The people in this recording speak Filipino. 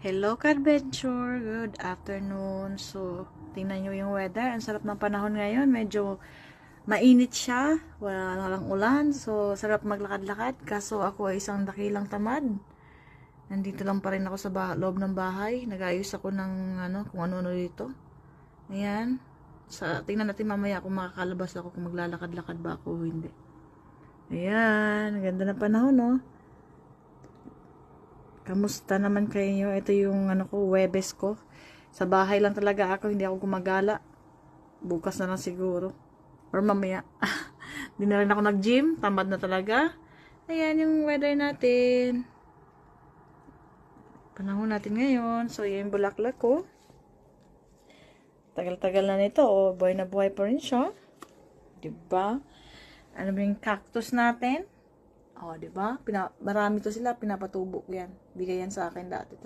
Hello, Kadventure! Good afternoon. So, tingnan nyo yung weather. Ang sarap ng panahon ngayon. Medyo mainit siya. Walang ulan. So, sarap maglakad-lakad. Kaso ako ay isang dakilang tamad. Nandito lang pa rin ako sa loob ng bahay. Nag-ayos ako ng kung ano-ano dito. Ayan. Tingnan natin mamaya kung makakalabas ako, kung maglalakad-lakad ba ako o hindi. Ayan. Ganda na panahon, no? Kamusta naman kayo? Ito yung Webes ko. Sa bahay lang talaga ako, hindi ako gumagala. Bukas na lang siguro. Or mamaya. Hindi na rin ako nag-gym. Tamad na talaga. Ayan yung weather natin. Panahon natin ngayon. So, yan yung bulaklak ko. Tagal-tagal na nito. Oh, buhay na buhay pa rin siya. Diba? Ano ba yung cactus natin? Oh, 'di ba? Marami to sila, pinapatubo 'yan. Bigay yan sa akin dati. Tapos